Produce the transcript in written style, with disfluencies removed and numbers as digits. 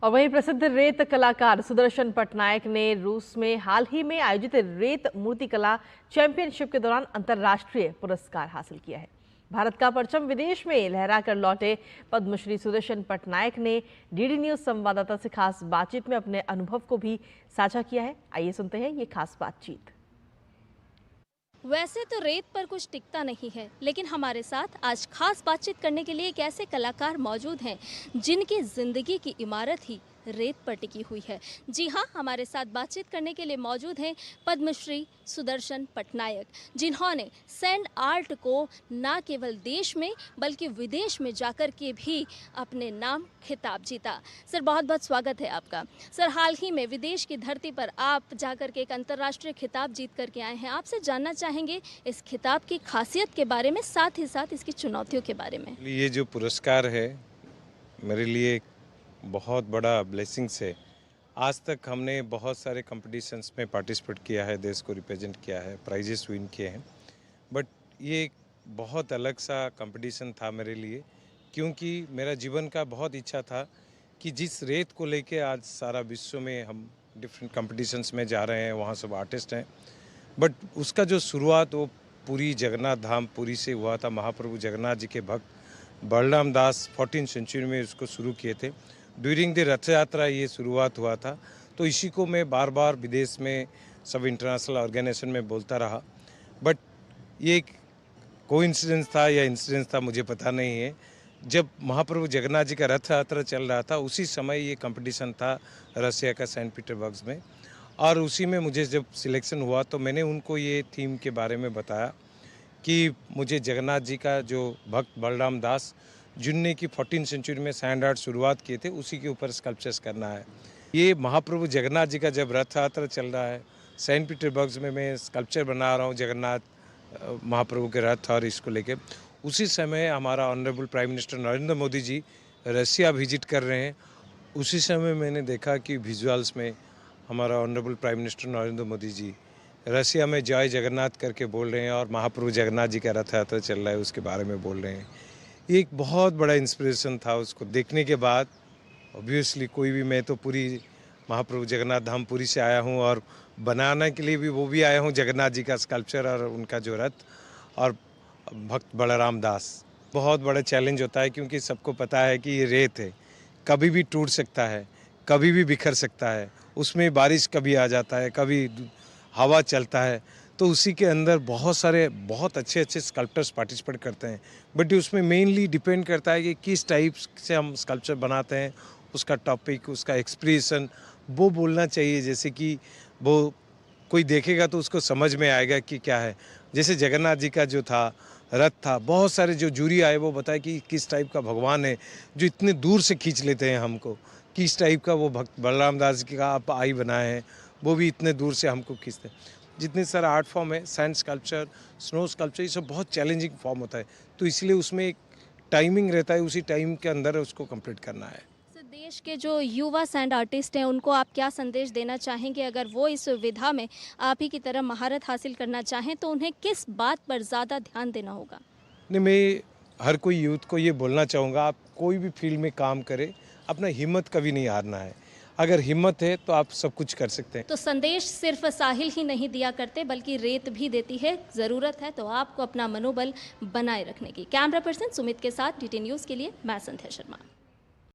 और वहीं प्रसिद्ध रेत कलाकार सुदर्शन पटनायक ने रूस में हाल ही में आयोजित रेत मूर्तिकला चैंपियनशिप के दौरान अंतर्राष्ट्रीय पुरस्कार हासिल किया है। भारत का परचम विदेश में लहरा कर लौटे पद्मश्री सुदर्शन पटनायक ने डीडी न्यूज संवाददाता से खास बातचीत में अपने अनुभव को भी साझा किया है। आइए सुनते हैं ये खास बातचीत। वैसे तो रेत पर कुछ टिकता नहीं है, लेकिन हमारे साथ आज खास बातचीत करने के लिए एक ऐसे कलाकार मौजूद हैं जिनकी जिंदगी की इमारत ही रेत पर टिकी हुई है। जी हाँ, हमारे साथ बातचीत करने के लिए मौजूद हैं पद्मश्री सुदर्शन पटनायक, जिन्होंने सैंड आर्ट को न केवल देश में बल्कि विदेश में जाकर के भी अपने नाम खिताब जीता। सर, बहुत बहुत स्वागत है आपका। सर, हाल ही में विदेश की धरती पर आप जाकर के एक अंतर्राष्ट्रीय खिताब जीत करके आए हैं। आपसे जानना चाहेंगे इस खिताब की खासियत के बारे में, साथ ही साथ इसकी चुनौतियों के बारे में। ये जो पुरस्कार है मेरे लिए बहुत बड़ा ब्लेसिंग्स है। आज तक हमने बहुत सारे कंपटीशंस में पार्टिसिपेट किया है, देश को रिप्रेजेंट किया है, प्राइजेस विन किए हैं, बट ये एक बहुत अलग सा कंपटीशन था मेरे लिए, क्योंकि मेरा जीवन का बहुत इच्छा था कि जिस रेत को लेके आज सारा विश्व में हम डिफरेंट कंपटीशंस में जा रहे हैं, वहाँ सब आर्टिस्ट हैं, बट उसका जो शुरुआत वो पूरी जगन्नाथ धाम पुरी से हुआ था। महाप्रभु जगन्नाथ जी के भक्त बलराम दास 14वीं सेंचुरी में उसको शुरू किए थे। ड्यूरिंग द रथ यात्रा ये शुरुआत हुआ था, तो इसी को मैं बार बार विदेश में सब इंटरनेशनल ऑर्गेनाइजेशन में बोलता रहा, बट ये एक कोइंसिडेंस था या इंसिडेंस था मुझे पता नहीं है। जब महाप्रभु जगन्नाथ जी का रथ यात्रा चल रहा था उसी समय ये कंपटीशन था रसिया का सेंट पीटरबर्ग में, और उसी में मुझे जब सिलेक्शन हुआ तो मैंने उनको ये थीम के बारे में बताया कि मुझे जगन्नाथ जी का जो भक्त बलराम दास जिनने की 14वीं सेंचुरी में सैंड आर्ट शुरुआत किए थे उसी के ऊपर स्कल्पचर्स करना है। ये महाप्रभु जगन्नाथ जी का जब रथ यात्रा चल रहा है सेंट पीटरबर्ग में, मैं स्कल्पचर बना रहा हूँ जगन्नाथ महाप्रभु के रथ, और इसको लेके उसी समय हमारा honourable prime minister Narendra Modi ji Russia visit कर रहे हैं। उसी समय मैंने देखा कि विजुअल्स में हमारा honourable prime minister Narendra Modi ji Russia में जय जगन्नाथ करके बोल रहे हैं और महाप्रभु जगन्नाथ जी का रथ यात्रा चल रहा है उसके बारे में बोल रहे हैं। ये एक बहुत बड़ा इंस्पिरेशन था। उसको देखने के बाद ऑब्वियसली कोई भी, मैं तो पूरी महाप्रभु जगन्नाथ धाम पुरी से आया हूँ और बनाने के लिए भी वो भी आया हूँ जगन्नाथ जी का स्कल्पचर और उनका जो रथ, और भक्त बलराम दास। बहुत बड़ा चैलेंज होता है क्योंकि सबको पता है कि ये रेत है, कभी भी टूट सकता है, कभी भी बिखर सकता है, उसमें बारिश कभी आ जाता है, कभी हवा चलता है, तो उसी के अंदर बहुत सारे बहुत अच्छे अच्छे स्कल्पटर्स पार्टिसिपेट करते हैं, बट उसमें मेनली डिपेंड करता है कि किस टाइप से हम स्कल्पचर बनाते हैं, उसका टॉपिक, उसका एक्सप्रेशन वो बोलना चाहिए, जैसे कि वो कोई देखेगा तो उसको समझ में आएगा कि क्या है। जैसे जगन्नाथ जी का जो था रथ था, बहुत सारे जो जूरी आए वो बताए कि किस टाइप का भगवान है जो इतने दूर से खींच लेते हैं हमको, किस टाइप का वो भक्त बलराम दास जी का आप आई बनाए हैं, वो भी इतने दूर से हमको खींचते हैं। जितने सारे आर्ट फॉर्म है, सैंड स्कल्पचर, स्नो स्कल्पचर, ये सब बहुत चैलेंजिंग फॉर्म होता है, तो इसलिए उसमें एक टाइमिंग रहता है, उसी टाइम के अंदर उसको कंप्लीट करना है। सर, देश के जो युवा सैंड आर्टिस्ट हैं उनको आप क्या संदेश देना चाहेंगे? अगर वो इस विधा में आप ही की तरह महारत हासिल करना चाहें तो उन्हें किस बात पर ज़्यादा ध्यान देना होगा? नहीं, मैं हर कोई यूथ को ये बोलना चाहूँगा, आप कोई भी फील्ड में काम करें, अपना हिम्मत कभी नहीं हारना है। अगर हिम्मत है तो आप सब कुछ कर सकते हैं। तो संदेश सिर्फ साहिल ही नहीं दिया करते बल्कि रेत भी देती है। ज़रूरत है तो आपको अपना मनोबल बनाए रखने की। कैमरा पर्सन सुमित के साथ डीटी न्यूज़ के लिए मैं संध्या शर्मा।